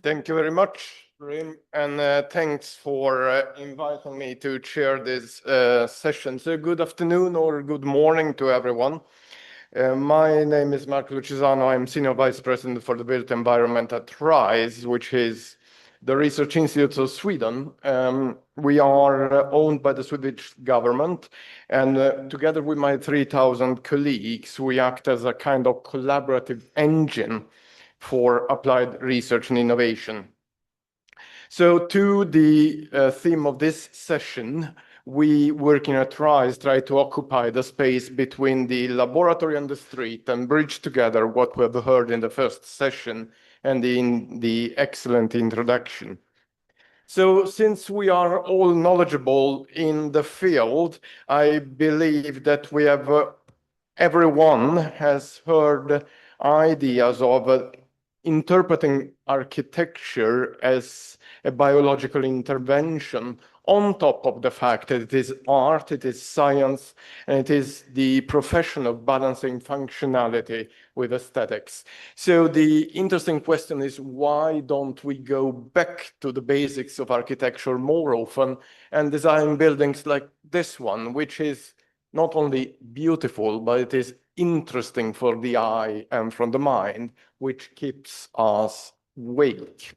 Thank you very much, Rim, and thanks for inviting me to chair this session. So good afternoon or good morning to everyone. My name is Mark Lucisano. I'm Senior Vice President for the Built Environment at RISE, which is the Research Institute of Sweden. We are owned by the Swedish government, and together with my 3,000 colleagues, we act as a kind of collaborative engine for applied research and innovation. So to the theme of this session, we working at RISE try to occupy the space between the laboratory and the street and bridge together what we have heard in the first session and in the excellent introduction. So since we are all knowledgeable in the field, I believe that we have everyone has heard ideas of interpreting architecture as a biological intervention on top of the fact that it is art, it is science, and it is the profession of balancing functionality with aesthetics. So the interesting question is, why don't we go back to the basics of architecture more often and design buildings like this one, which is not only beautiful, but it is interesting for the eye and from the mind, which keeps us awake.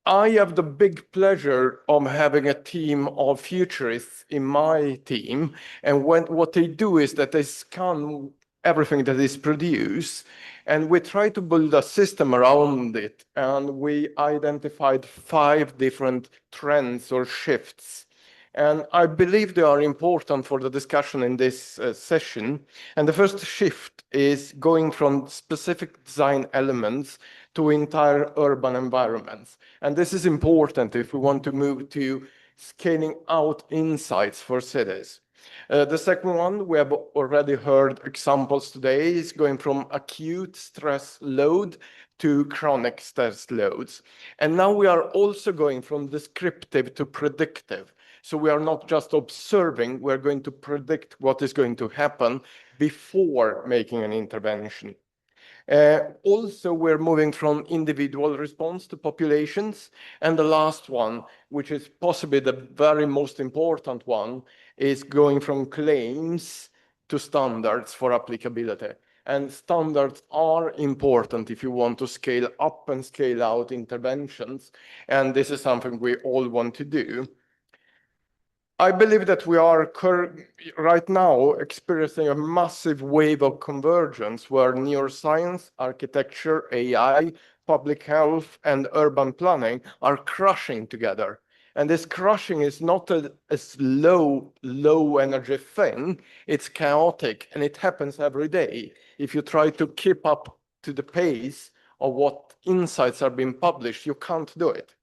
I have the big pleasure of having a team of futurists in my team, and what they do is that they scan everything that is produced, and we try to build a system around it, and we identified 5 different trends or shifts. And I believe they are important for the discussion in this session. And the first shift is going from specific design elements to entire urban environments. And this is important if we want to move to scaling out insights for cities. The second one, we have already heard examples today, is going from acute stress load to chronic stress loads. And now we are also going from descriptive to predictive. So we are not just observing, we're going to predict what is going to happen before making an intervention. Also, we're moving from individual response to populations. And the last one, which is possibly the very most important one, is going from claims to standards for applicability. And standards are important if you want to scale up and scale out interventions. And this is something we all want to do. I believe that we are right now experiencing a massive wave of convergence where neuroscience, architecture, AI, public health, and urban planning are crushing together. And this crushing is not a low energy thing. It's chaotic, and it happens every day. If you try to keep up to the pace of what insights are being published, you can't do it.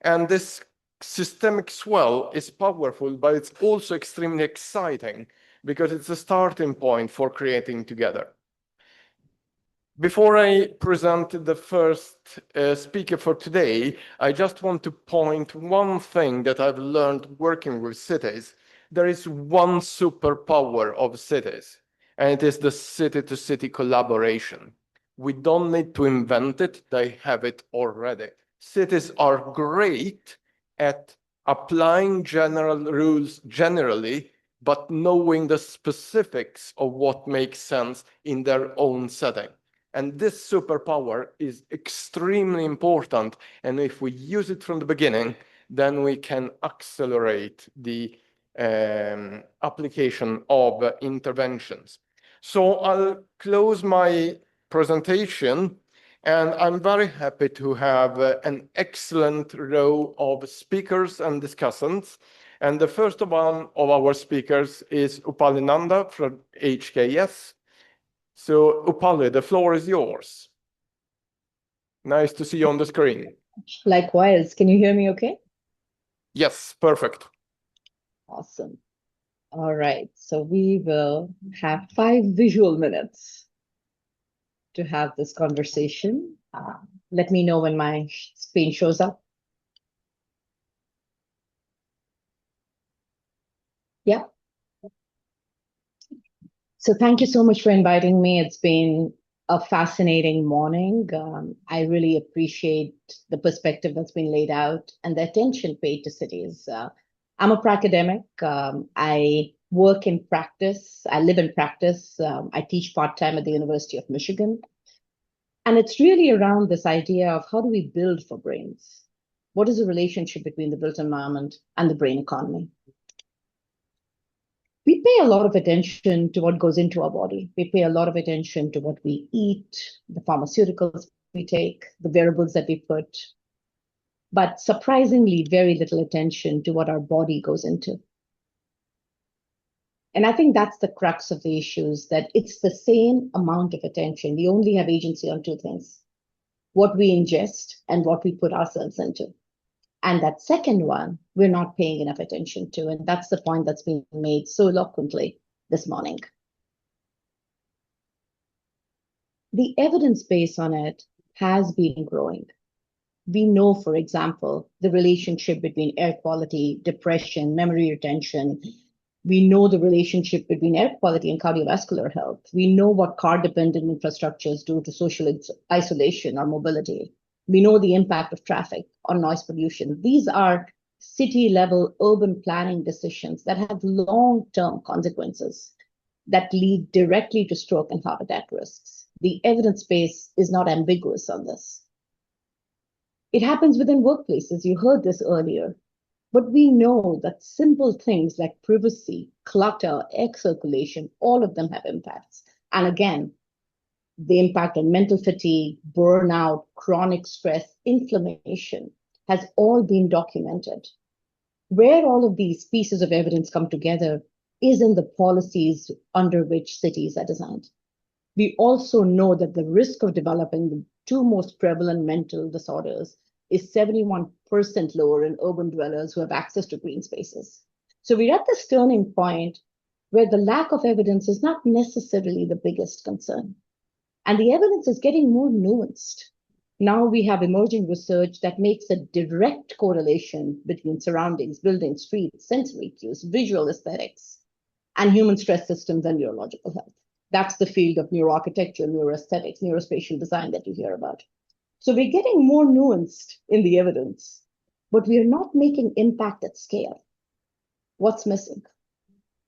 And this systemic swell is powerful, but it's also extremely exciting because it's a starting point for creating together. Before I present the first speaker for today, I just want to point one thing that I've learned working with cities. There is one superpower of cities, and it is the city-to-city collaboration. We don't need to invent it, they have it already. Cities are great at applying general rules generally, but knowing the specifics of what makes sense in their own setting. And this superpower is extremely important. And if we use it from the beginning, then we can accelerate the application of interventions. So I'll close my presentation. And I'm very happy to have an excellent row of speakers and discussants. And the first one of our speakers is Upali Nanda from HKS. So Upali, the floor is yours. Nice to see you on the screen. Likewise. Can you hear me okay? Yes, perfect. Awesome. All right. So we will have 5 visual minutes to have this conversation. Let me know when my screen shows up. Yeah. So thank you so much for inviting me. It's been a fascinating morning. I really appreciate the perspective that's been laid out and the attention paid to cities. I'm a academic. I work in practice. I live in practice. I teach part-time at the University of Michigan. And it's really around this idea of how do we build for brains? What is the relationship between the built environment and the brain economy? We pay a lot of attention to what goes into our body. We pay a lot of attention to what we eat, the pharmaceuticals we take, the wearables that we put, but surprisingly, very little attention to what our body goes into. And I think that's the crux of the issues, that it's the same amount of attention. We only have agency on two things: what we ingest and what we put ourselves into. And that second one, we're not paying enough attention to. And that's the point that's been made so eloquently this morning. The evidence base on it has been growing. We know, for example, the relationship between air quality, depression, memory retention. We know the relationship between air quality and cardiovascular health. We know what car-dependent infrastructures do to social isolation or mobility. We know the impact of traffic on noise pollution. These are city-level urban planning decisions that have long-term consequences that lead directly to stroke and heart attack risks. The evidence base is not ambiguous on this. It happens within workplaces. You heard this earlier. But we know that simple things like privacy, clutter, air circulation, all of them have impacts. And again, the impact on mental fatigue, burnout, chronic stress, inflammation has all been documented. Where all of these pieces of evidence come together is in the policies under which cities are designed. We also know that the risk of developing the two most prevalent mental disorders is 71% lower in urban dwellers who have access to green spaces. So we're at this turning point where the lack of evidence is not necessarily the biggest concern. And the evidence is getting more nuanced. Now we have emerging research that makes a direct correlation between surroundings, buildings, streets, sensory cues, visual aesthetics, and human stress systems and neurological health. That's the field of neuroarchitecture, neuroaesthetics, neurospatial design that you hear about. So we're getting more nuanced in the evidence, but we are not making impact at scale. What's missing?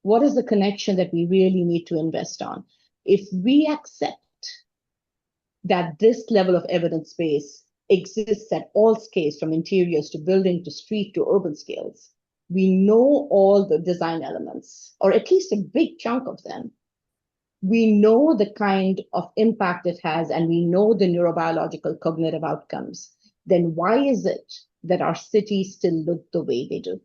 What is the connection that we really need to invest on? If we accept that this level of evidence base exists at all scales, from interiors to building to street to urban scales, we know all the design elements, or at least a big chunk of them. We know the kind of impact it has, and we know the neurobiological cognitive outcomes. Then why is it that our cities still look the way they do?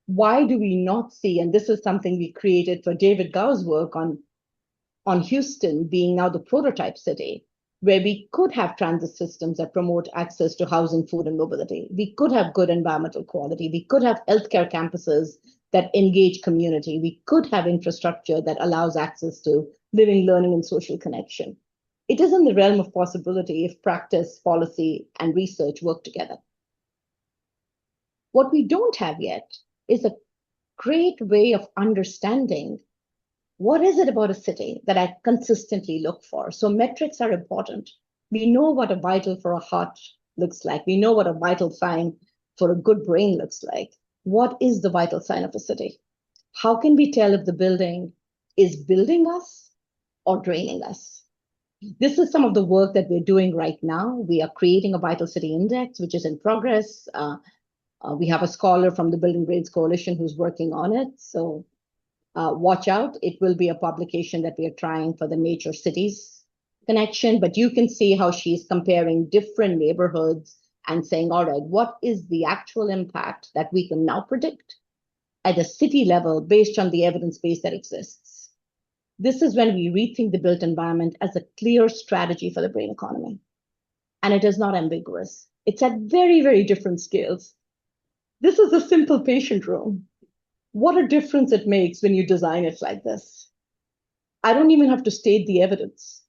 Why do we not see, and this is something we created for David Gau's work on Houston being now the prototype city, where we could have transit systems that promote access to housing, food, and mobility. We could have good environmental quality. We could have healthcare campuses that engage community. We could have infrastructure that allows access to living, learning, and social connection. It is in the realm of possibility if practice, policy, and research work together. What we don't have yet is a great way of understanding what is it about a city that I consistently look for. So metrics are important. We know what a vital for a heart looks like. We know what a vital sign for a good brain looks like. What is the vital sign of a city? How can we tell if the building is building us or draining us? This is some of the work that we're doing right now. We are creating a vital city index, which is in progress. We have a scholar from the Building Brains Coalition who's working on it. So watch out. It will be a publication that we are trying for the Nature Cities connection, but you can see how she's comparing different neighborhoods and saying, all right, what is the actual impact that we can now predict at a city level based on the evidence base that exists? This is when we rethink the built environment as a clear strategy for the brain economy. And it is not ambiguous. It's at very, very different scales. This is a simple patient room. What a difference it makes when you design it like this. I don't even have to state the evidence.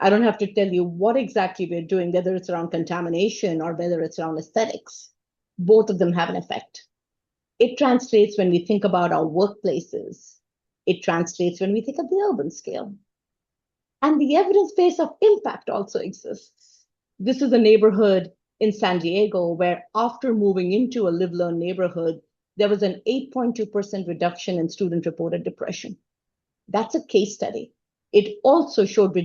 I don't have to tell you what exactly we're doing, whether it's around contamination or whether it's around aesthetics. Both of them have an effect. It translates when we think about our workplaces. It translates when we think of the urban scale. And the evidence base of impact also exists. This is a neighborhood in San Diego where, after moving into a live-learn neighborhood, there was an 8.2% reduction in student-reported depression. That's a case study. It also showed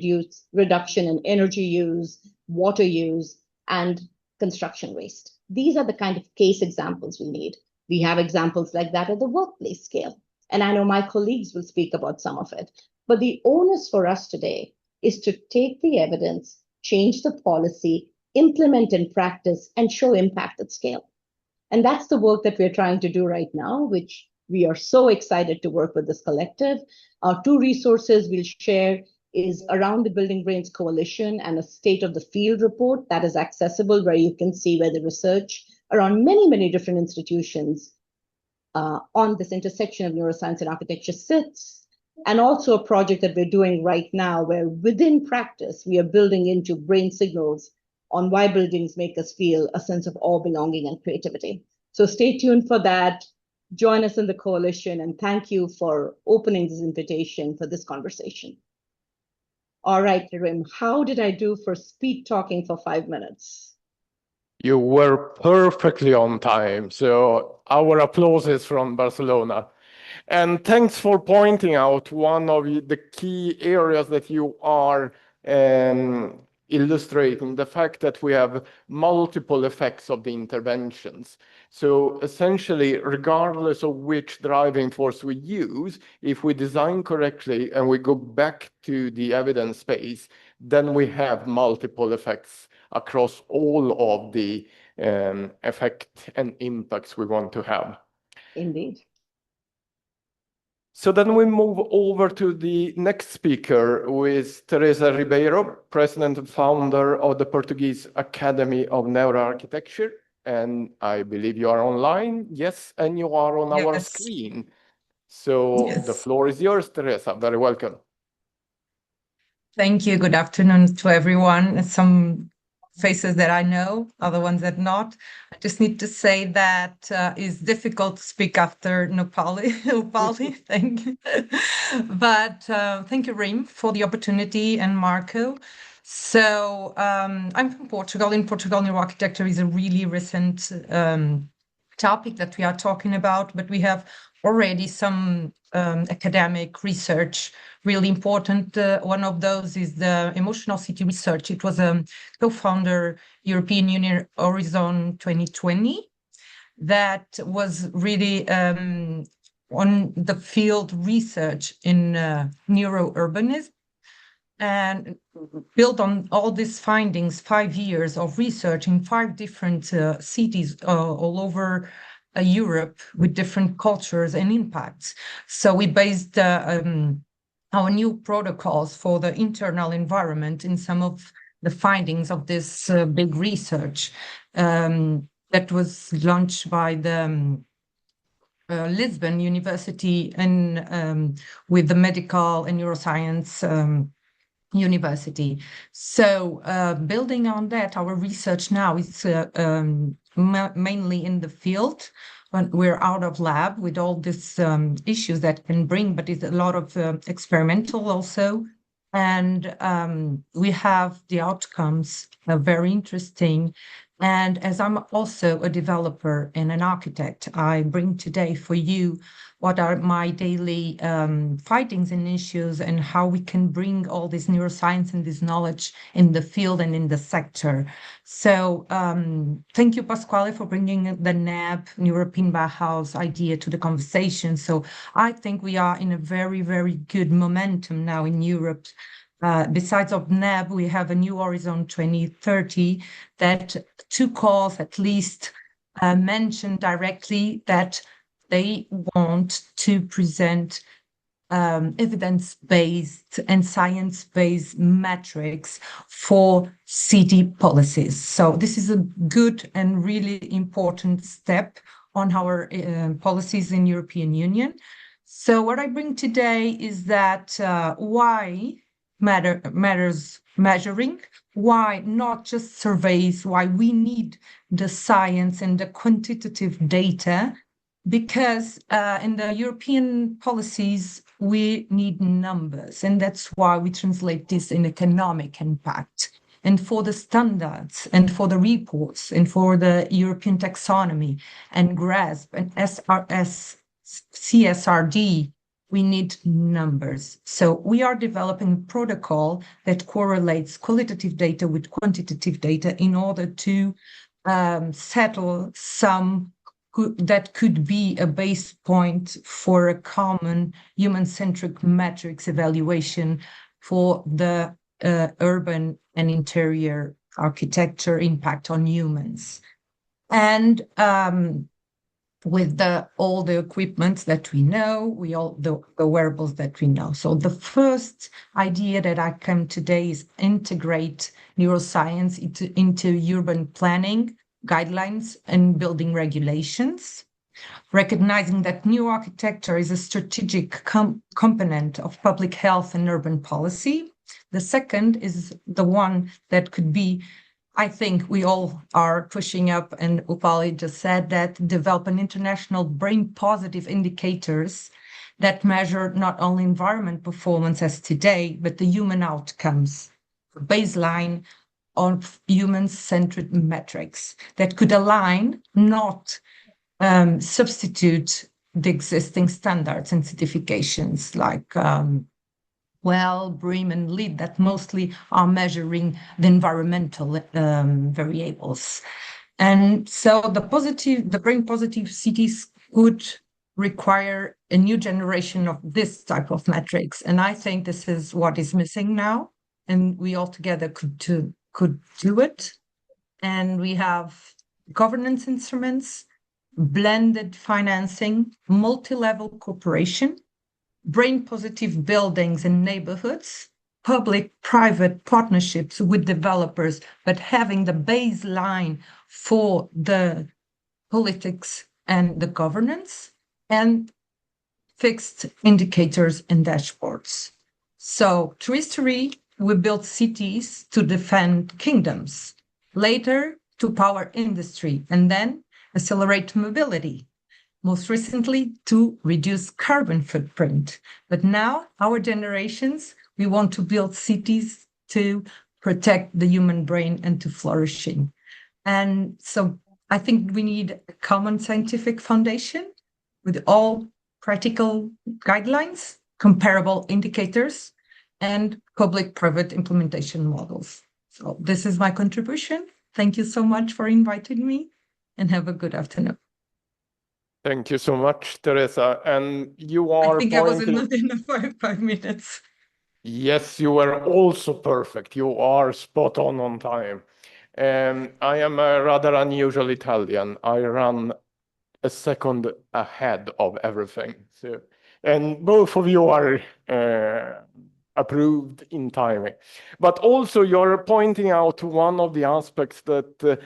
reduction in energy use, water use, and construction waste. These are the kind of case examples we need. We have examples like that at the workplace scale. And I know my colleagues will speak about some of it. But the onus for us today is to take the evidence, change the policy, implement in practice, and show impact at scale. And that's the work that we're trying to do right now, which we are so excited to work with this collective. Our two resources we'll share is Around the Building Brains Coalition and a State of the Field report that is accessible, where you can see where the research around many, many different institutions on this intersection of neuroscience and architecture sits. And also a project that we're doing right now, where within practice, we are building into brain signals on why buildings make us feel a sense of awe, belonging, and creativity. So stay tuned for that. Join us in the coalition, and thank you for opening this invitation for this conversation. All right, Rim, how did I do for speed talking for 5 minutes? You were perfectly on time. So our applause is from Barcelona. And thanks for pointing out one of the key areas that you are illustrating, the fact that we have multiple effects of the interventions. So essentially, regardless of which driving force we use, if we design correctly and we go back to the evidence space, then we have multiple effects across all of the effect and impacts we want to have. Indeed. So then we move over to the next speaker, who is Teresa Ribeiro, president and founder of the Portuguese Academy of Neuroarchitecture. And I believe you are online. Yes, and you are on our screen. So the floor is yours, Teresa. Very welcome. Thank you. Good afternoon to everyone. Some faces that I know, other ones that not. I just need to say that it's difficult to speak after Upali. Thank you. But thank you, Rim, for the opportunity, and Marco. So I'm from Portugal. In Portugal, neuroarchitecture is a really recent topic that we are talking about, but we have already some academic research, really important. One of those is the emotional city research. It was a co-founder European Union Horizon 2020 that was really on the field research in neurourbanism, and built on all these findings, 5 years of research in 5 different cities all over Europe with different cultures and impacts. So we based our new protocols for the internal environment in some of the findings of this big research that was launched by the Lisbon University and with the Medical and Neuroscience University. So building on that, our research now is mainly in the field. We're out of lab with all these issues that can bring, but it's a lot of experimental also. And we have the outcomes very interesting. And as I'm also a developer and an architect, I bring today for you what are my daily findings and issues, and how we can bring all this neuroscience and this knowledge in the field and in the sector. So thank you, Pasquale, for bringing the NAB, European Bauhaus idea to the conversation. So I think we are in a very, very good momentum now in Europe. Besides of NAB, we have a new Horizon 2030 that 2 calls at least mention directly that they want to present evidence-based and science-based metrics for city policies. So this is a good and really important step on our policies in European Union. So what I bring today is that why matters measuring, why not just surveys, why we need the science and the quantitative data, because in the European policies, we need numbers, and that's why we translate this in economic impact. And for the standards, and for the reports, and for the European taxonomy, and GRASP, and SRS, CSRD, we need numbers. So we are developing a protocol that correlates qualitative data with quantitative data in order to settle some that could be a base point for a common human-centric metrics evaluation for the urban and interior architecture impact on humans. And with all the equipment that we know, the wearables that we know. So the first idea that I come today is integrate neuroscience into urban planning guidelines and building regulations, recognizing that neuroarchitecture is a strategic component of public health and urban policy. The second is the one that could be, I think we all are pushing up, and Upali just said that, develop an international brain positive indicators that measure not only environment performance as today, but the human outcomes, baseline of human-centered metrics that could align, not substitute the existing standards and certifications like BREEAM and LEED that mostly are measuring the environmental variables. And so the brain positive cities could require a new generation of this type of metrics. And I think this is what is missing now. And we all together could do it. And we have governance instruments, blended financing, multi-level cooperation, brain positive buildings and neighborhoods, public-private partnerships with developers, but having the baseline for the politics and the governance, and fixed indicators and dashboards. So through history, we built cities to defend kingdoms, later to power industry, and then accelerate mobility, most recently to reduce carbon footprint. But now, our generations, we want to build cities to protect the human brain and to flourishing. And so I think we need a common scientific foundation with all practical guidelines, comparable indicators, and public-private implementation models. So this is my contribution. Thank you so much for inviting me, and have a good afternoon. Thank you so much, Teresa. And you are I think I was pointing... not in the 5 minutes. Yes, you were also perfect. You are spot on time. I am a rather unusual Italian. I run a second ahead of everything. So, and both of you are approved in timing. But also you're pointing out one of the aspects that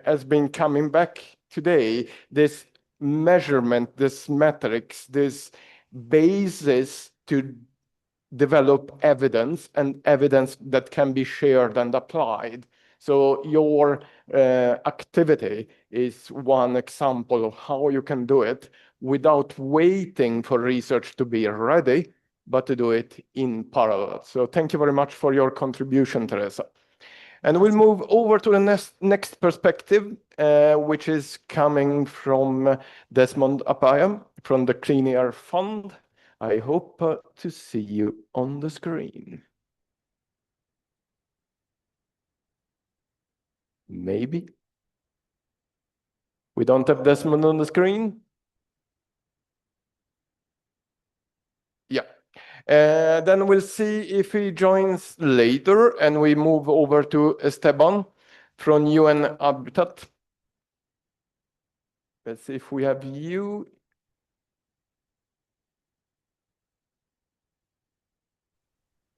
has been coming back today, this measurement, this metrics, this basis to develop evidence, and evidence that can be shared and applied. So your activity is one example of how you can do it without waiting for research to be ready, but to do it in parallel. So thank you very much for your contribution, Teresa. And we'll move over to the next perspective, which is coming from Desmond Apaya from the Clean Air Fund. I hope to see you on the screen. Maybe. We don't have Desmond on the screen? Yeah. Then we'll see if he joins later, and we move over to Esteban from UN Habitat. Let's see if we have you.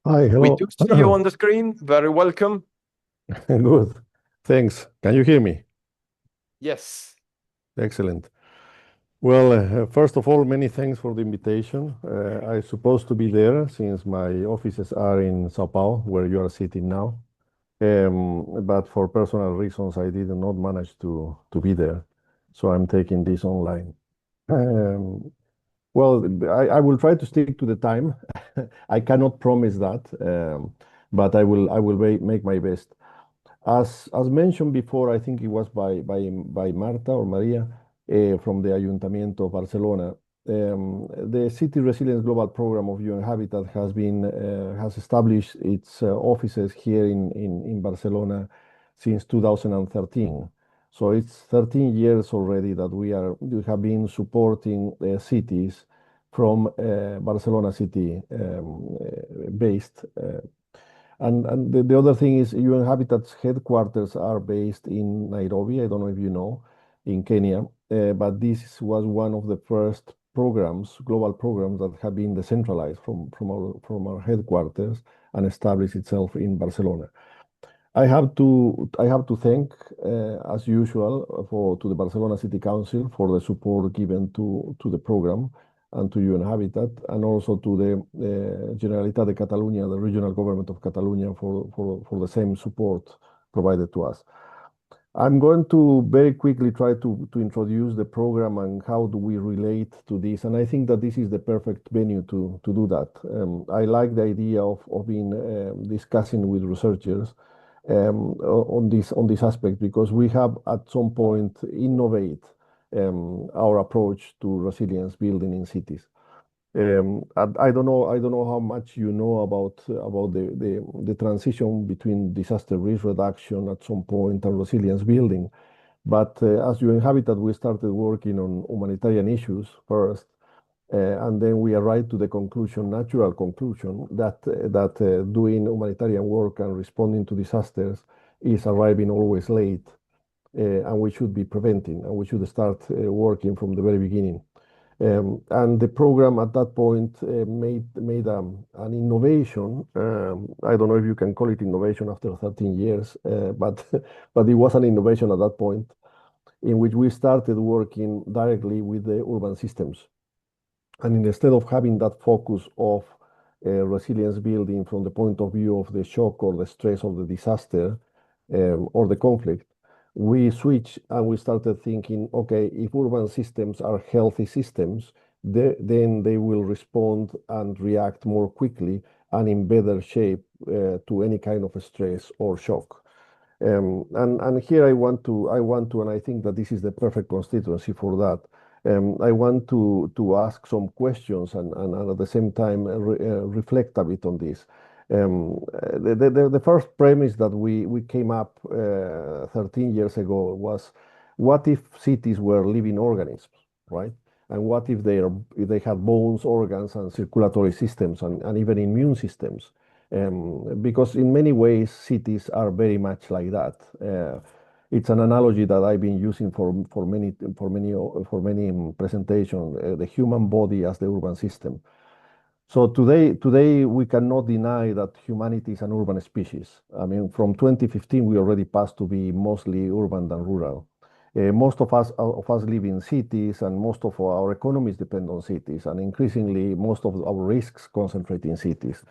Hi, hello. We do see you on the screen. Very welcome. Good. Thanks. Can you hear me? Yes. Excellent. Well, first of all, many thanks for the invitation. I'm supposed to be there since my offices are in Sao Paulo, where you are sitting now. But for personal reasons, I did not manage to be there. So I'm taking this online. Um, well, I will try to stick to the time. I cannot promise that, but I will make my best. As mentioned before, I think it was by Marta or Maria from the Ayuntamiento of Barcelona. The City Resilience Global Program of UN Habitat has established its offices here in Barcelona since 2013. So it's 13 years already that we have been supporting cities from Barcelona city based. And the other thing is UN Habitat's headquarters are based in Nairobi. I don't know if you know, in Kenya. But this was one of the first programs, global programs that have been decentralized from our headquarters and established itself in Barcelona. I have to thank, as usual, to the Barcelona City Council for the support given to the program and to UN Habitat, and also to the Generalitat de Catalunya, the regional government of Catalonia, for the same support provided to us. I'm going to very quickly try to introduce the program and how do we relate to this. And I think that this is the perfect venue to do that. I like the idea of being discussing with researchers on this aspect, because we have at some point innovate our approach to resilience building in cities. I don't know how much you know about the transition between disaster risk reduction at some point and resilience building. But as UN Habitat, we started working on humanitarian issues first, and then we arrived to the natural conclusion that doing humanitarian work and responding to disasters is arriving always late, and we should be preventing, and we should start working from the very beginning. And the program at that point made an innovation. I don't know if you can call it innovation after 13 years, but it was an innovation at that point, in which we started working directly with the urban systems. And instead of having that focus of resilience building from the point of view of the shock or the stress of the disaster or the conflict, we switched and we started thinking, okay, if urban systems are healthy systems, then they will respond and react more quickly and in better shape to any kind of stress or shock. And here I want to, and I think that this is the perfect constituency for that. I want to ask some questions and at the same time reflect a bit on this. The first premise that we came up 13 years ago was, what if cities were living organisms, right? And what if they had bones, organs, and circulatory systems, and even immune systems? Because in many ways cities are very much like that. It's an analogy that I've been using for many presentations. The human body as the urban system. So today we cannot deny that humanity is an urban species. I mean, from 2015 we already passed to be mostly urban than rural. Most of us live in cities, and most of our economies depend on cities, and increasingly most of our risks concentrate in cities.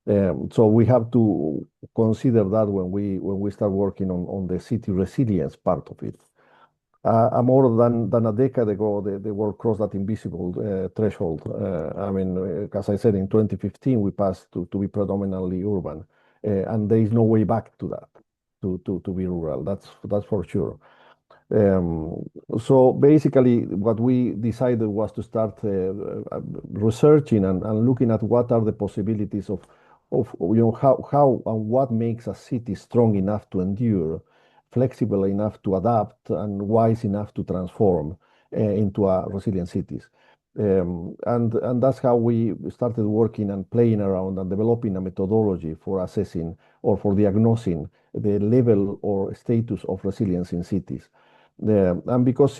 So we have to consider that when we start working on the city resilience part of it. More than a decade ago, the world crossed that invisible threshold. I mean, as I said, in 2015 we passed to be predominantly urban, and there is no way back to that, to be rural. That's for sure. So basically, what we decided was to start researching and looking at what are the possibilities of how and what makes a city strong enough to endure, flexible enough to adapt, and wise enough to transform into a resilient cities. And that's how we started working and playing around and developing a methodology for assessing or for diagnosing the level or status of resilience in cities. And because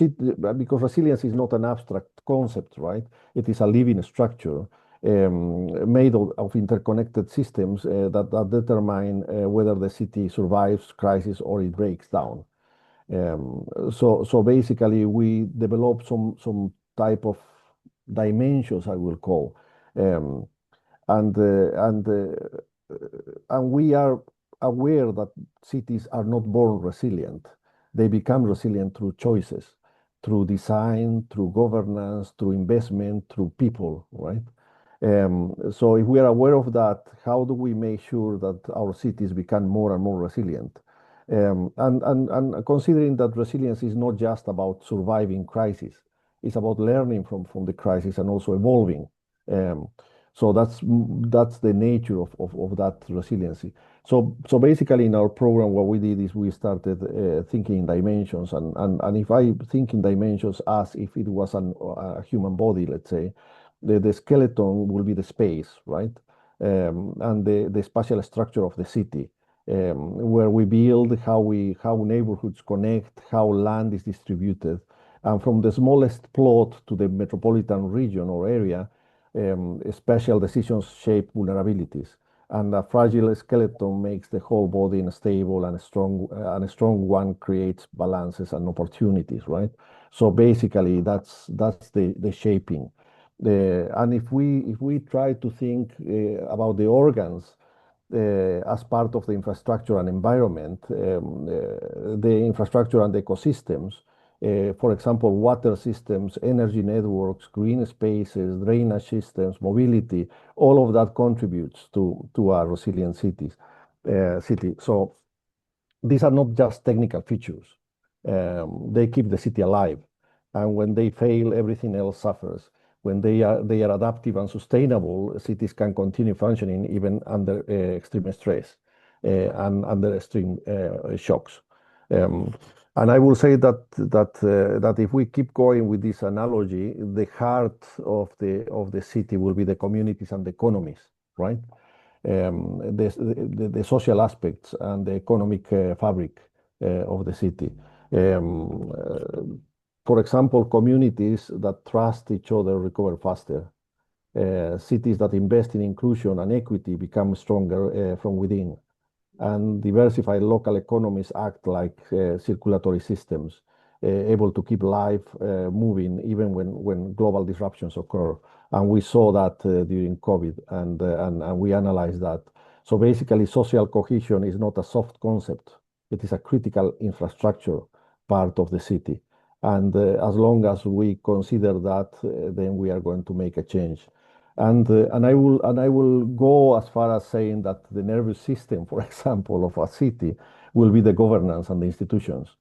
resilience is not an abstract concept, right? It is a living structure made of interconnected systems that determine whether the city survives crisis or it breaks down. So basically, we develop some type of dimensions, I will call, and we are aware that cities are not born resilient. They become resilient through choices. through design, through governance, through investment, through people, right? So if we are aware of that, how do we make sure that our cities become more and more resilient? And considering that resilience is not just about surviving crisis, it's about learning from the crisis and also evolving. So that's the nature of that resiliency. So basically in our program, what we did is we started thinking in dimensions, and if I think in dimensions as if it was a human body, let's say, the skeleton will be the space, right? And the spatial structure of the city, where we build how neighborhoods connect, how land is distributed, and from the smallest plot to the metropolitan region or area, special decisions shape vulnerabilities. And a fragile skeleton makes the whole body unstable, and a strong one creates balances and opportunities, right? So basically, that's the shaping. And if we try to think about the organs as part of the infrastructure and environment, the infrastructure and ecosystems, for example, water systems, energy networks, green spaces, drainage systems, mobility, all of that contributes to our resilient city. So these are not just technical features. They keep the city alive. And when they fail, everything else suffers. When they are adaptive and sustainable, cities can continue functioning even under extreme stress and under extreme shocks. And I will say that if we keep going with this analogy, the heart of the city will be the communities and the economies, right? The social aspects and the economic fabric of the city. For example, communities that trust each other recover faster. Cities that invest in inclusion and equity become stronger from within. And diversified local economies act like circulatory systems, able to keep life moving even when global disruptions occur. And we saw that during COVID, and we analyzed that. So basically, social cohesion is not a soft concept. It is a critical infrastructure part of the city. And as long as we consider that, then we are going to make a change. And I will go as far as saying that the nervous system, for example, of a city will be the governance and the institutions,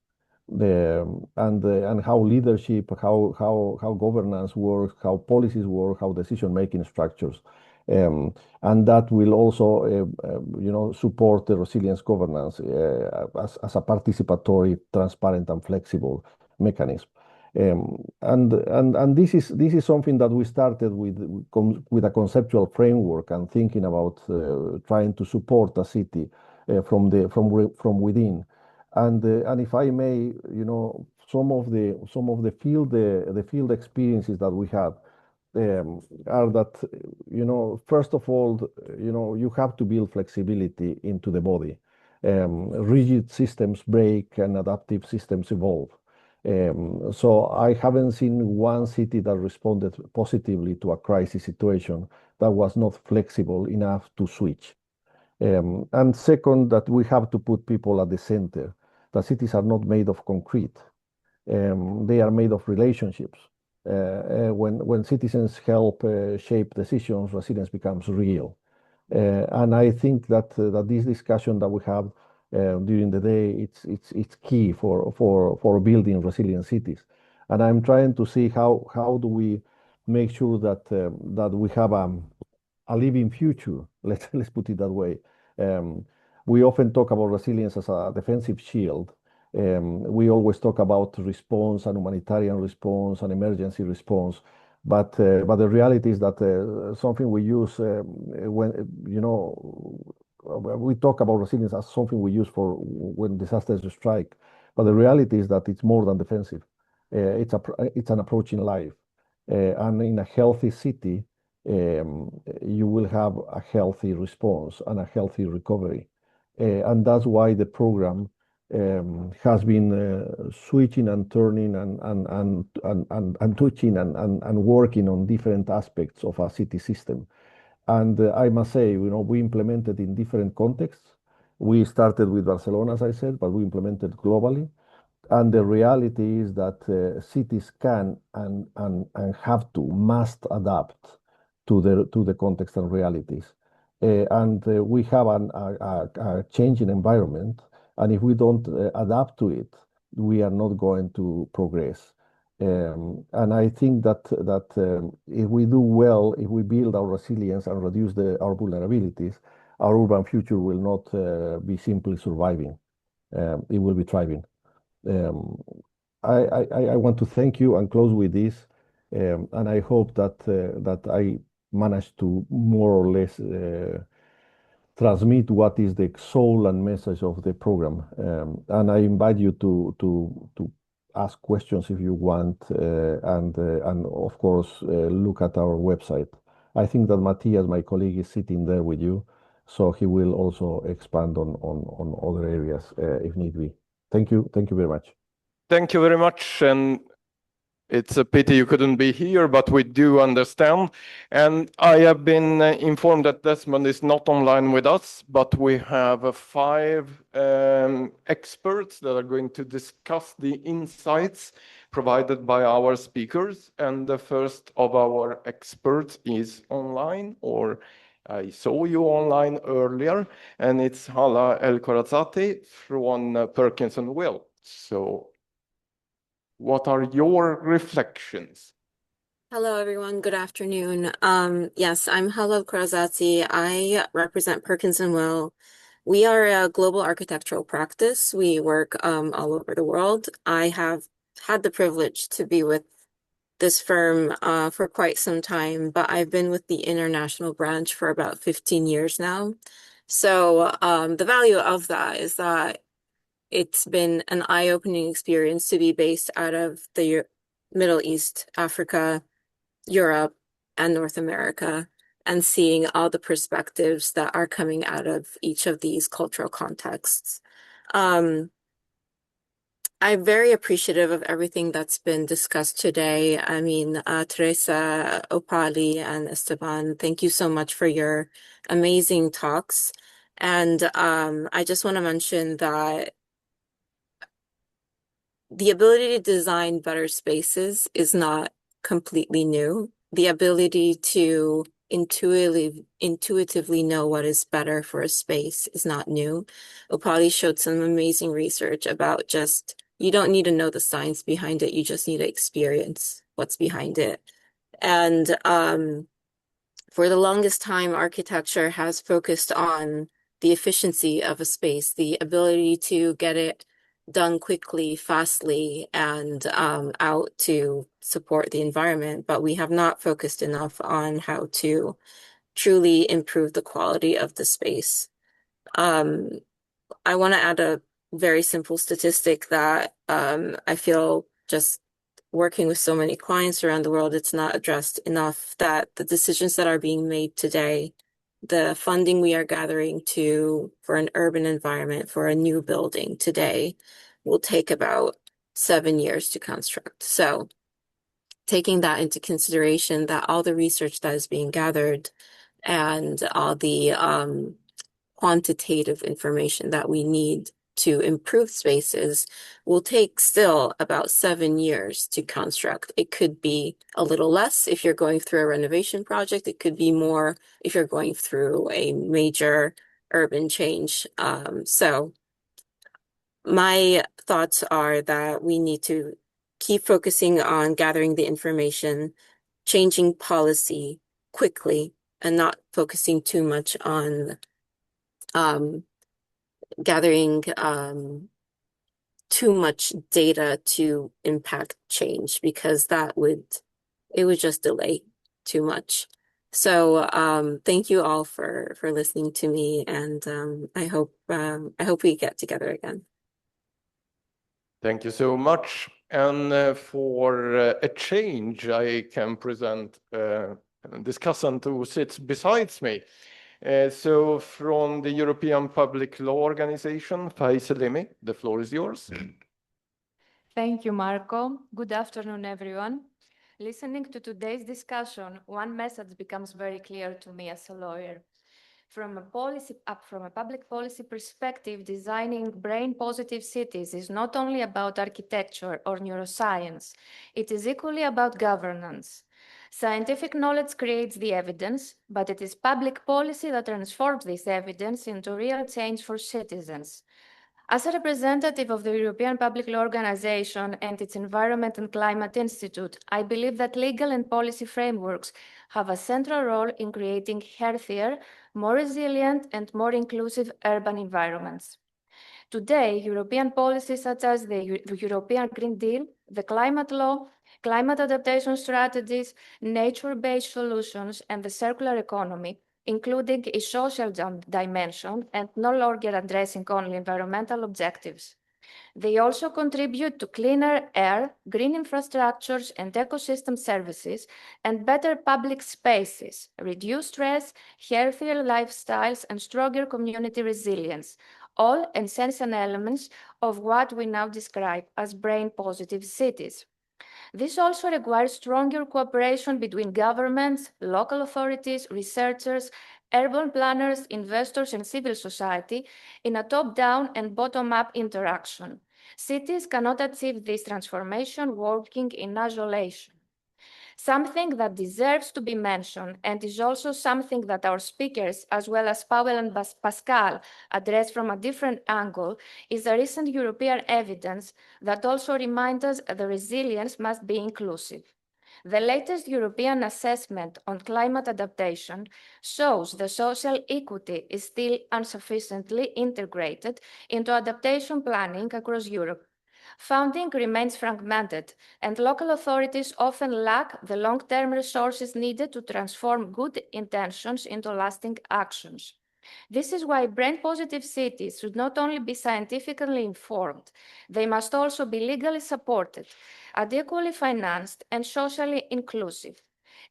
and how leadership, how governance works, how policies work, how decision making structures, and that will also support the resilience governance as a participatory, transparent, and flexible mechanism. And this is something that we started with a conceptual framework and thinking about trying to support a city from within. And if I may, some of the field experiences that we have are that first of all, you have to build flexibility into the body. Rigid systems break and adaptive systems evolve. So I haven't seen one city that responded positively to a crisis situation that was not flexible enough to switch. And second, that we have to put people at the center. The cities are not made of concrete. They are made of relationships. When citizens help shape decisions, resilience becomes real. And I think that this discussion that we have during the day, it's key for building resilient cities. And I'm trying to see how do we make sure that we have a living future. Let's put it that way. We often talk about resilience as a defensive shield. We always talk about response and humanitarian response and emergency response. But the reality is that something we use when we talk about resilience as something we use for when disasters strike. But the reality is that it's more than defensive. It's an approach in life, and in a healthy city, you will have a healthy response and a healthy recovery, and that's why the program has been switching and turning and touching and working on different aspects of a city system. And I must say, we implemented in different contexts. We started with Barcelona, as I said, but we implemented globally. And the reality is that cities can and have to, must adapt to the context and realities. And we have a changing environment. And if we don't adapt to it, we are not going to progress. And I think that if we do well, if we build our resilience and reduce our vulnerabilities, our urban future will not be simply surviving. It will be thriving. I want to thank you and close with this. And I hope that I managed to more or less transmit what is the soul and message of the program. And I invite you to ask questions if you want, and of course look at our website. I think that Matthias, my colleague, is sitting there with you, so he will also expand on other areas if need be. Thank you very much. Thank you very much, and it's a pity you couldn't be here, but we do understand. And I have been informed that Desmond is not online with us, but we have 5 experts that are going to discuss the insights provided by our speakers. And the first of our experts is online, or I saw you online earlier, and it's Hala El-Corazati from Perkins & Will. So what are your reflections? Hello, everyone. Good afternoon. Yes, I'm Hala El-Corazati. I represent Perkins & Will. We are a global architectural practice. We work all over the world. I have had the privilege to be with this firm for quite some time, but I've been with the international branch for about 15 years now. So the value of that is that it's been an eye-opening experience to be based out of the Middle East, Africa, Europe, and North America, and seeing all the perspectives that are coming out of each of these cultural contexts. I'm very appreciative of everything that's been discussed today. I mean, Teresa, Upali, and Esteban, thank you so much for your amazing talks. And I just want to mention that the ability to design better spaces is not completely new. The ability to intuitively know what is better for a space is not new. Upali showed some amazing research about just, you don't need to know the science behind it, you just need to experience what's behind it. And for the longest time, architecture has focused on the efficiency of a space, the ability to get it done quickly, fastly, and out to support the environment, but we have not focused enough on how to truly improve the quality of the space. I want to add a very simple statistic that I feel just working with so many clients around the world, it's not addressed enough, that the decisions that are being made today, the funding we are gathering for an urban environment, for a new building today, will take about 7 years to construct. So taking that into consideration, that all the research that is being gathered and all the quantitative information that we need to improve spaces will take still about 7 years to construct. It could be a little less if you're going through a renovation project. It could be more if you're going through a major urban change. So my thoughts are that we need to keep focusing on gathering the information, changing policy quickly, and not focusing too much on gathering too much data to impact change, because it would just delay too much. So thank you all for listening to me, and I hope we get together again. Thank you so much. And for a change, I can present a discussant who sits besides me. So from the European Public Law Organization, Faisal Lemi, the floor is yours. Thank you, Marco. Good afternoon, everyone. Listening to today's discussion, one message becomes very clear to me as a lawyer. From a public policy perspective, designing brain-positive cities is not only about architecture or neuroscience. It is equally about governance. Scientific knowledge creates the evidence, but it is public policy that transforms this evidence into real change for citizens. As a representative of the European Public Law Organization and its Environment and Climate Institute, I believe that legal and policy frameworks have a central role in creating healthier, more resilient, and more inclusive urban environments. Today, European policies such as the European Green Deal, the climate law, climate adaptation strategies, nature-based solutions, and the circular economy, including a social dimension and no longer addressing only environmental objectives. They also contribute to cleaner air, green infrastructures and ecosystem services, and better public spaces, reduce stress, healthier lifestyles, and stronger community resilience, all essential elements of what we now describe as brain-positive cities. This also requires stronger cooperation between governments, local authorities, researchers, urban planners, investors, and civil society in a top-down and bottom-up interaction. Cities cannot achieve this transformation working in isolation. Something that deserves to be mentioned and is also something that our speakers, as well as Pavel and Pascal, address from a different angle, is the recent European evidence that also reminds us that the resilience must be inclusive. The latest European assessment on climate adaptation shows the social equity is still insufficiently integrated into adaptation planning across Europe. Funding remains fragmented, and local authorities often lack the long-term resources needed to transform good intentions into lasting actions. This is why brain-positive cities should not only be scientifically informed, they must also be legally supported, adequately financed, and socially inclusive.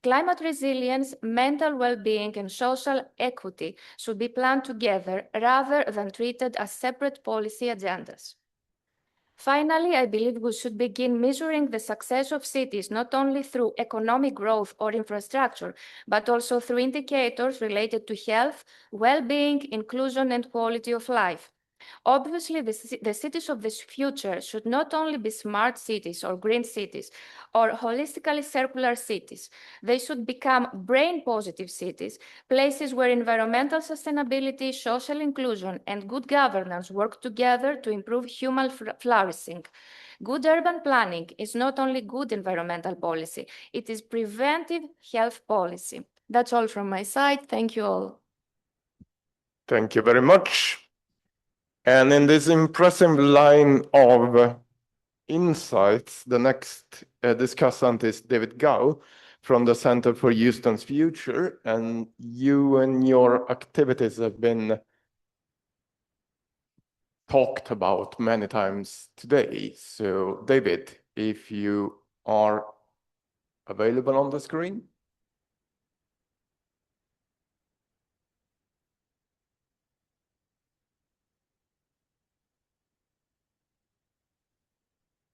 Climate resilience, mental well-being, and social equity should be planned together rather than treated as separate policy agendas. Finally, I believe we should begin measuring the success of cities not only through economic growth or infrastructure, but also through indicators related to health, well-being, inclusion, and quality of life. Obviously, the cities of the future should not only be smart cities or green cities or holistically circular cities. They should become brain-positive cities, places where environmental sustainability, social inclusion, and good governance work together to improve human flourishing. Good urban planning is not only good environmental policy, it is preventive health policy. That's all from my side. Thank you all. Thank you very much. And in this impressive line of insights, the next discussant is David Gao from the Center for Houston's Future. And you and your activities have been talked about many times today. So David, if you are available on the screen.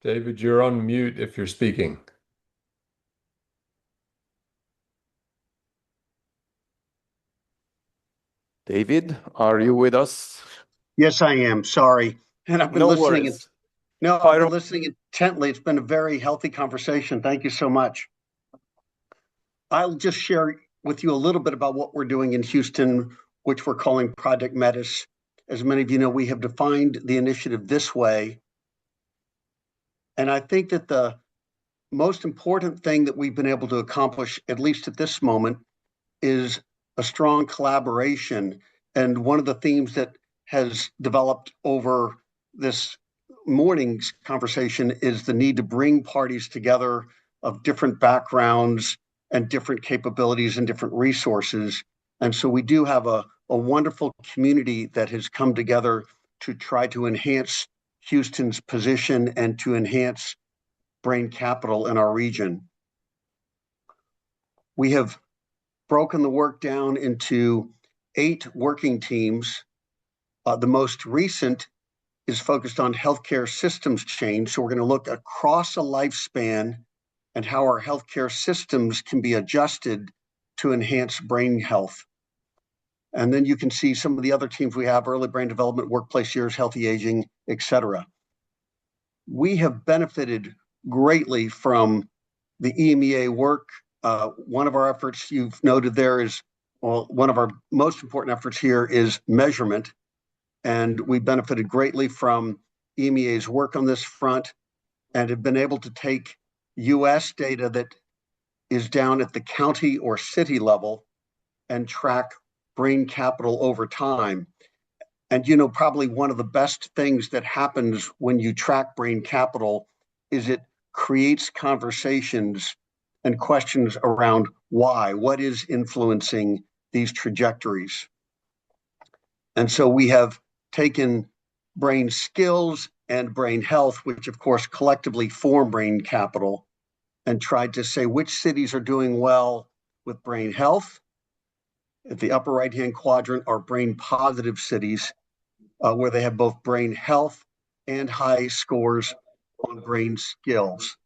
David, you're on mute if you're speaking. David, are you with us? Yes, I am. Sorry. And I've been No listening. worries. I've been listening intently. It's been a very healthy conversation. Thank you so much. I'll just share with you a little bit about what we're doing in Houston, which we're calling Project Metis. As many of you know, we have defined the initiative this way. And I think that the most important thing that we've been able to accomplish, at least at this moment, is a strong collaboration. And one of the themes that has developed over this morning's conversation is the need to bring parties together of different backgrounds and different capabilities and different resources. And so we do have a wonderful community that has come together to try to enhance Houston's position and to enhance brain capital in our region. We have broken the work down into 8 working teams. The most recent is focused on healthcare systems change. So we're going to look across a lifespan and how our healthcare systems can be adjusted to enhance brain health. And then you can see some of the other teams we have: early brain development, workplace years, healthy aging, etc. We have benefited greatly from the EMEA work. One of our efforts you've noted there is, well, one of our most important efforts here is measurement. And we benefited greatly from EMEA's work on this front and have been able to take US data that is down at the county or city level and track brain capital over time. And, you know, probably one of the best things that happens when you track brain capital is it creates conversations and questions around why, what is influencing these trajectories. And so we have taken brain skills and brain health, which of course collectively form brain capital, and tried to say which cities are doing well with brain health. At the upper right-hand quadrant are brain positive cities, where they have both brain health and high scores on brain skills.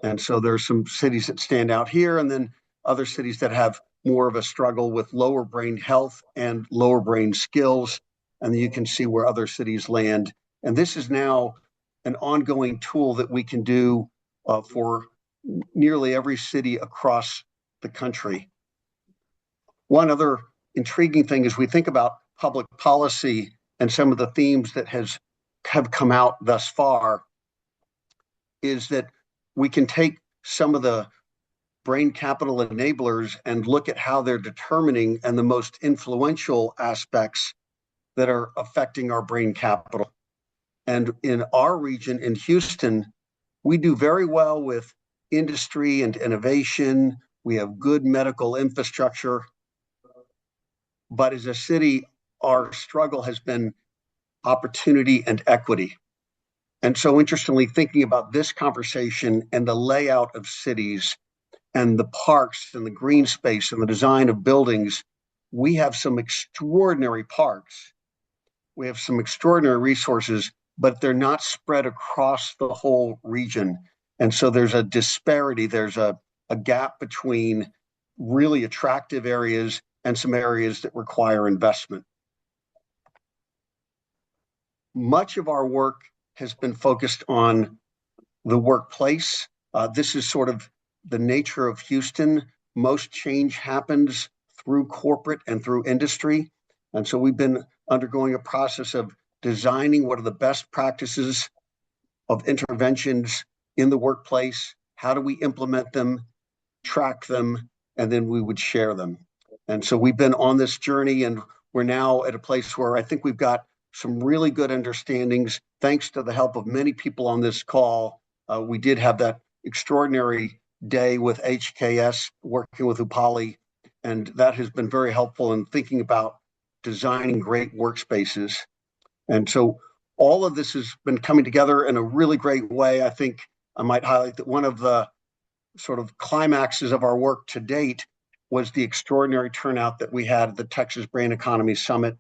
And so there's some cities that stand out here, and then other cities that have more of a struggle with lower brain health and lower brain skills. And then you can see where other cities land. And this is now an ongoing tool that we can do for nearly every city across the country. One other intriguing thing as we think about public policy and some of the themes that have come out thus far is that we can take some of the brain capital enablers and look at how they're determining and the most influential aspects that are affecting our brain capital. And in our region, in Houston, we do very well with industry and innovation. We have good medical infrastructure. But as a city, our struggle has been opportunity and equity. And so interestingly, thinking about this conversation and the layout of cities and the parks and the green space and the design of buildings, we have some extraordinary parks. We have some extraordinary resources, but they're not spread across the whole region. And so there's a disparity, there's a gap between really attractive areas and some areas that require investment. Much of our work has been focused on the workplace. This is sort of the nature of Houston. Most change happens through corporate and through industry. And so we've been undergoing a process of designing what are the best practices of interventions in the workplace, how do we implement them, track them, and then we would share them. And so we've been on this journey, and we're now at a place where I think we've got some really good understandings. Thanks to the help of many people on this call, we did have that extraordinary day with HKS working with Upali, and that has been very helpful in thinking about designing great workspaces. And so all of this has been coming together in a really great way. I think I might highlight that one of the sort of climaxes of our work to date was the extraordinary turnout that we had at the Texas Brain Economy Summit.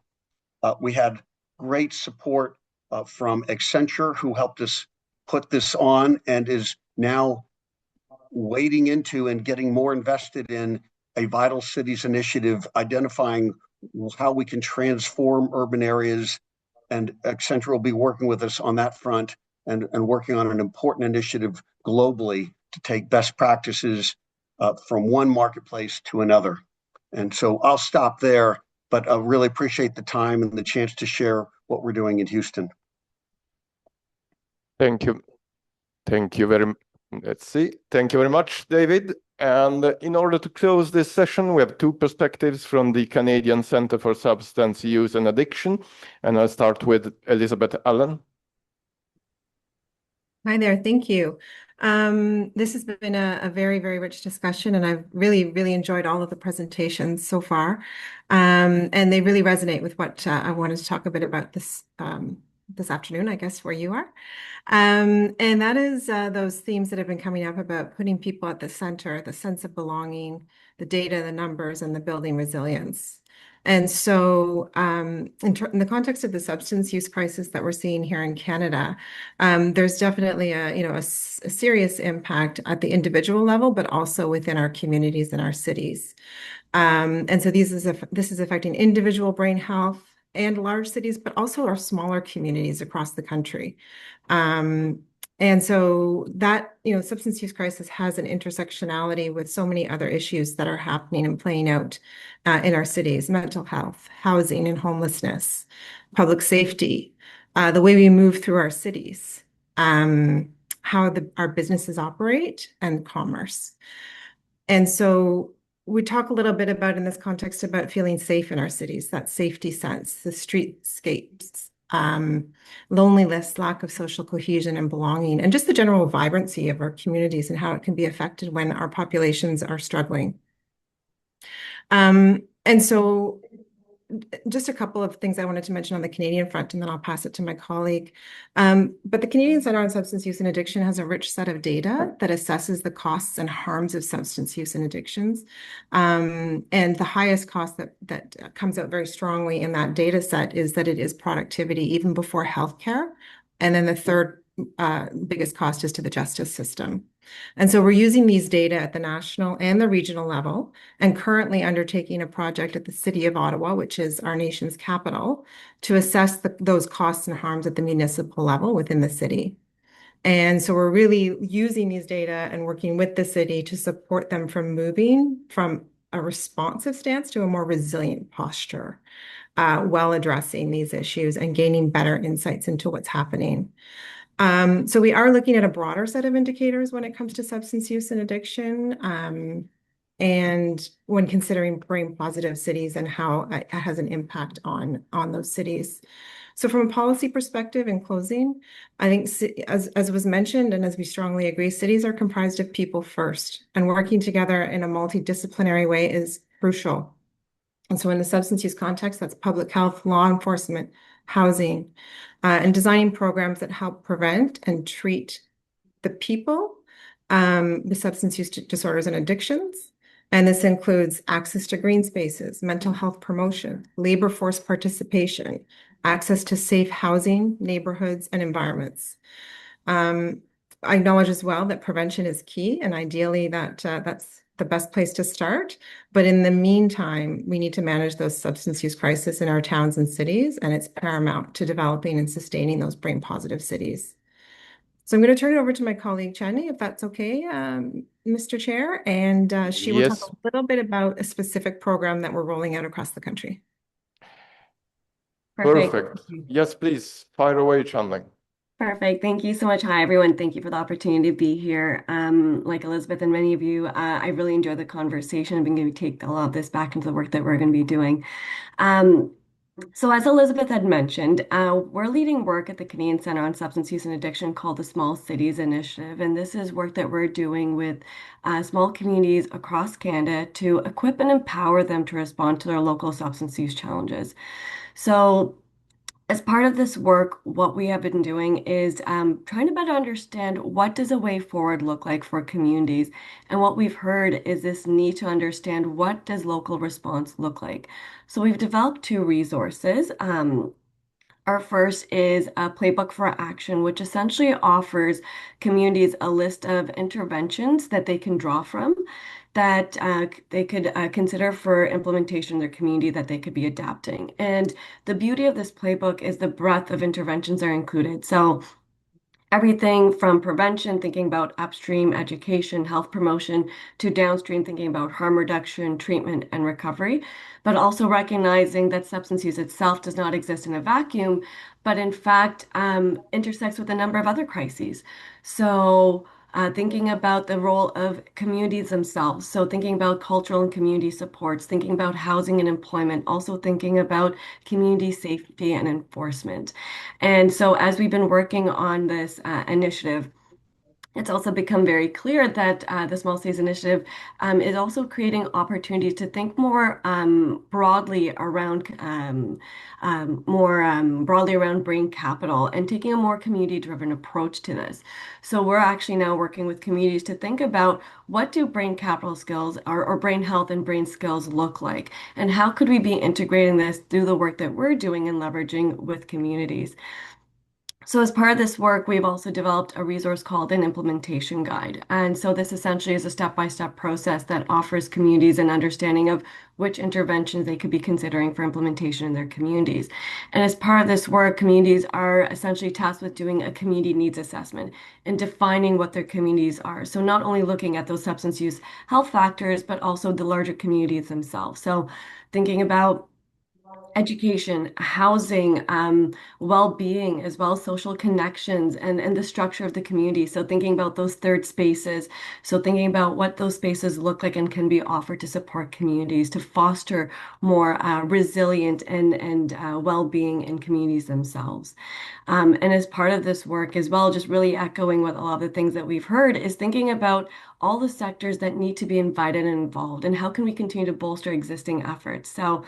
We had great support from Accenture, who helped us put this on and is now wading into and getting more invested in a Vital Cities initiative, identifying how we can transform urban areas. And Accenture will be working with us on that front and working on an important initiative globally to take best practices from one marketplace to another. And so I'll stop there, but I really appreciate the time and the chance to share what we're doing in Houston. Thank you. Thank you very much. Let's see. Thank you very much, David. And in order to close this session, we have two perspectives from the Canadian Centre for Substance Use and Addiction. And I'll start with Elizabeth Allen. Hi there, thank you. This has been a very, very rich discussion, and I've really, really enjoyed all of the presentations so far. And they really resonate with what I wanted to talk a bit about this afternoon, I guess, where you are. And that is those themes that have been coming up about putting people at the center, the sense of belonging, the data, the numbers, and the building resilience. And so in the context of the substance use crisis that we're seeing here in Canada, there's definitely a serious impact at the individual level, but also within our communities and our cities. And so this is affecting individual brain health and large cities, but also our smaller communities across the country. And so that, substance use crisis has an intersectionality with so many other issues that are happening and playing out in our cities: mental health, housing and homelessness, public safety, the way we move through our cities, how our businesses operate, and commerce. And so we talk a little bit about, in this context, about feeling safe in our cities, that safety sense, the streetscapes, loneliness, lack of social cohesion and belonging, and just the general vibrancy of our communities and how it can be affected when our populations are struggling. And so just a couple of things I wanted to mention on the Canadian front, and then I'll pass it to my colleague. But the Canadian Centre on Substance Use and Addiction has a rich set of data that assesses the costs and harms of substance use and addictions. And the highest cost that comes out very strongly in that data set is that it is productivity, even before healthcare. And then the third biggest cost is to the justice system. And so we're using these data at the national and the regional level, and currently undertaking a project at the City of Ottawa, which is our nation's capital, to assess those costs and harms at the municipal level within the city. And so we're really using these data and working with the city to support them from moving from a responsive stance to a more resilient posture, while addressing these issues and gaining better insights into what's happening. So we are looking at a broader set of indicators when it comes to substance use and addiction, and when considering brain positive cities and how it has an impact on those cities. So from a policy perspective, in closing, I think as was mentioned, and as we strongly agree, cities are comprised of people first, and working together in a multidisciplinary way is crucial. And so in the substance use context, that's public health, law enforcement, housing, and designing programs that help prevent and treat the people with substance use disorders and addictions. And this includes access to green spaces, mental health promotion, labor force participation, access to safe housing, neighborhoods, and environments. I acknowledge as well that prevention is key, and ideally that's the best place to start. But in the meantime, we need to manage those substance use crisis in our towns and cities, and it's paramount to developing and sustaining those brain positive cities. So I'm going to turn it over to my colleague Chani, if that's okay, Mr. Chair, and she will talk a little bit about a specific program that we're rolling out across the country. Perfect. Yes, please, fire away, Chani. Perfect. Thank you so much. Hi, everyone. Thank you for the opportunity to be here. Like Elizabeth and many of you, I really enjoyed the conversation. I'm going to take a lot of this back into the work that we're going to be doing. So as Elizabeth had mentioned, we're leading work at the Canadian Centre on Substance Use and Addiction called the Small Cities Initiative. And this is work that we're doing with small communities across Canada to equip and empower them to respond to their local substance use challenges. So as part of this work, what we have been doing is trying to better understand what does a way forward look like for communities. And what we've heard is this need to understand what does local response look like. So we've developed two resources. Our first is a playbook for action, which essentially offers communities a list of interventions that they can draw from, that they could consider for implementation in their community that they could be adapting. And the beauty of this playbook is the breadth of interventions are included. So everything from prevention, thinking about upstream education, health promotion, to downstream, thinking about harm reduction, treatment, and recovery, but also recognizing that substance use itself does not exist in a vacuum, but in fact intersects with a number of other crises. So thinking about the role of communities themselves. So thinking about cultural and community supports, thinking about housing and employment, also thinking about community safety and enforcement. And so as we've been working on this initiative, it's also become very clear that the Small Cities Initiative is also creating opportunities to think more broadly around brain capital and taking a more community-driven approach to this. So we're actually now working with communities to think about what do brain capital skills or brain health and brain skills look like, and how could we be integrating this through the work that we're doing and leveraging with communities. So as part of this work, we've also developed a resource called an implementation guide. And so this essentially is a step-by-step process that offers communities an understanding of which interventions they could be considering for implementation in their communities. And as part of this work, communities are essentially tasked with doing a community needs assessment and defining what their communities are. So not only looking at those substance use health factors, but also the larger communities themselves. So thinking about education, housing, well-being, as well as social connections and the structure of the community. So thinking about those third spaces. So thinking about what those spaces look like and can be offered to support communities, to foster more resilient and well-being in communities themselves. And as part of this work as well, just really echoing what a lot of the things that we've heard is thinking about all the sectors that need to be invited and involved, and how can we continue to bolster existing efforts. So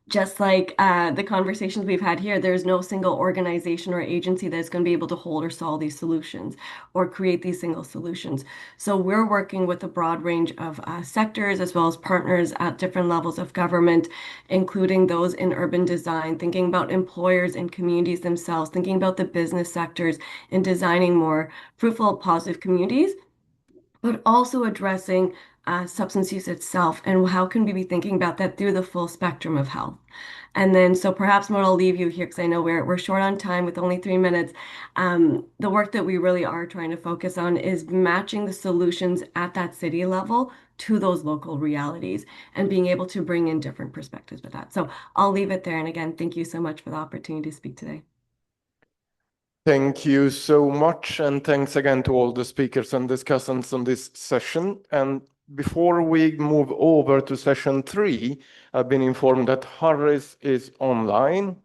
just like the conversations we've had here, there's no single organization or agency that's going to be able to hold or solve these solutions or create these single solutions. So we're working with a broad range of sectors as well as partners at different levels of government, including those in urban design, thinking about employers and communities themselves, thinking about the business sectors in designing more fruitful, positive communities, but also addressing substance use itself and how can we be thinking about that through the full spectrum of health. And then, so perhaps what I'll leave you here, because I know we're short on time with only 3 minutes. The work that we really are trying to focus on is matching the solutions at that city level to those local realities and being able to bring in different perspectives with that. So I'll leave it there. And again, thank you so much for the opportunity to speak today. Thank you so much, and thanks again to all the speakers and discussants on this session. And before we move over to session 3, I've been informed that Harris is online,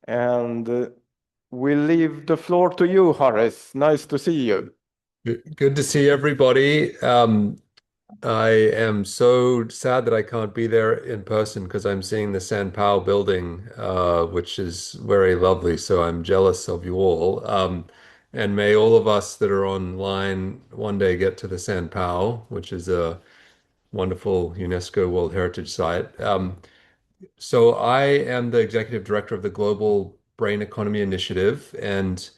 and we leave the floor to you, Harris. Nice to see you. Good to see everybody. I am so sad that I can't be there in person because I'm seeing the San Pao building, which is very lovely. So I'm jealous of you all. And may all of us that are online one day get to the San Pao, which is a wonderful UNESCO World Heritage Site. So I am the executive director of the Global Brain Economy Initiative, and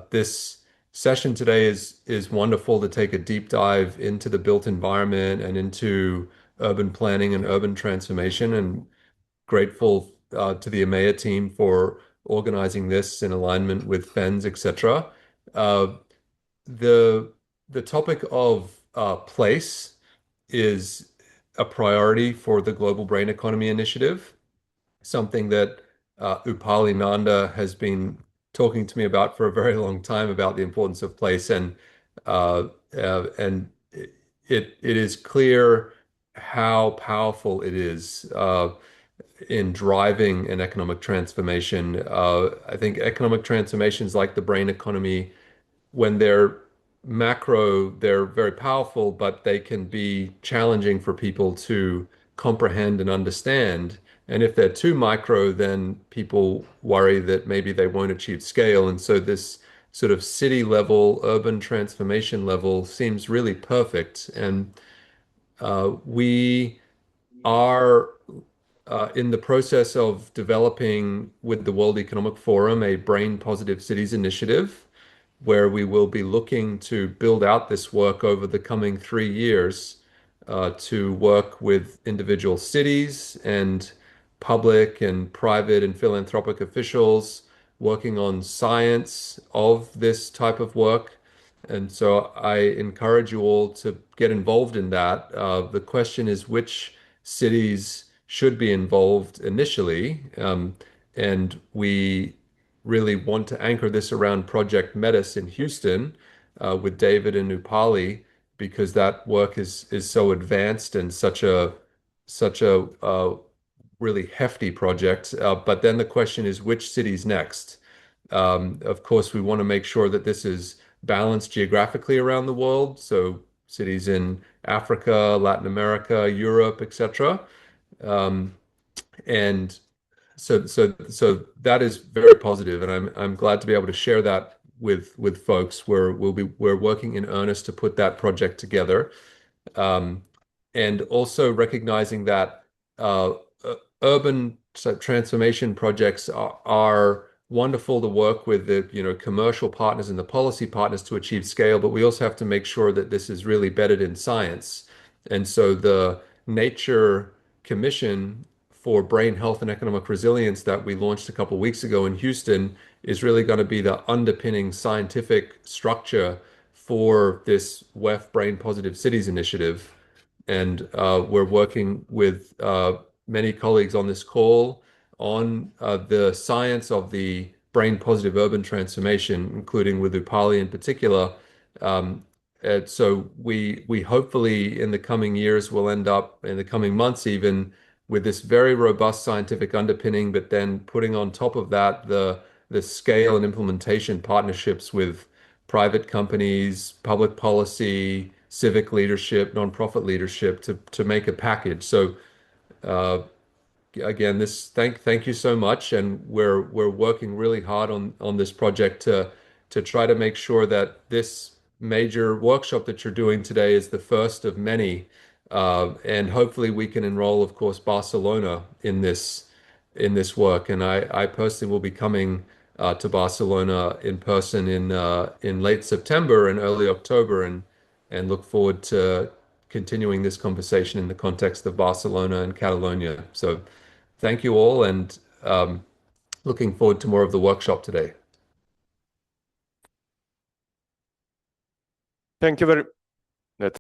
this session today is wonderful to take a deep dive into the built environment and into urban planning and urban transformation. And grateful to the EMEA team for organizing this in alignment with FENS, etc. Uh, the topic of place is a priority for the Global Brain Economy Initiative, something that Upali Nanda has been talking to me about for a very long time about the importance of place, and it is clear how powerful it is in driving an economic transformation. I think economic transformations like the brain economy, when they're macro, they're very powerful, but they can be challenging for people to comprehend and understand. And if they're too micro, then people worry that maybe they won't achieve scale. And so this sort of city level, urban transformation level seems really perfect. And we are in the process of developing with the World Economic Forum a brain positive cities initiative, where we will be looking to build out this work over the coming 3 years to work with individual cities and public and private and philanthropic officials working on science of this type of work. And so I encourage you all to get involved in that. The question is which cities should be involved initially. And we really want to anchor this around Project Metis in Houston with David and Upali, because that work is so advanced and such a really hefty project. But then the question is which cities next? Of course, we want to make sure that this is balanced geographically around the world, so cities in Africa, Latin America, Europe, etc. And so that is very positive, and I'm glad to be able to share that with folks. We're working in earnest to put that project together, and also recognizing that urban transformation projects are wonderful to work with the commercial partners and the policy partners to achieve scale, but we also have to make sure that this is really bedded in science. And so the Nature Commission for Brain Health and Economic Resilience that we launched a couple of weeks ago in Houston is really going to be the underpinning scientific structure for this WEF Brain Positive Cities initiative. And we're working with many colleagues on this call on the science of the brain positive urban transformation, including with Upali in particular. And so we hopefully in the coming years will end up in the coming months even with this very robust scientific underpinning, but then putting on top of that the scale and implementation partnerships with private companies, public policy, civic leadership, nonprofit leadership to make a package. So again, thank you so much, and we're working really hard on this project to try to make sure that this major workshop that you're doing today is the first of many, and hopefully we can enroll, of course, Barcelona in this work. And I personally will be coming to Barcelona in person in late September and early October, and look forward to continuing this conversation in the context of Barcelona and Catalonia. So thank you all, and looking forward to more of the workshop today. Thank you very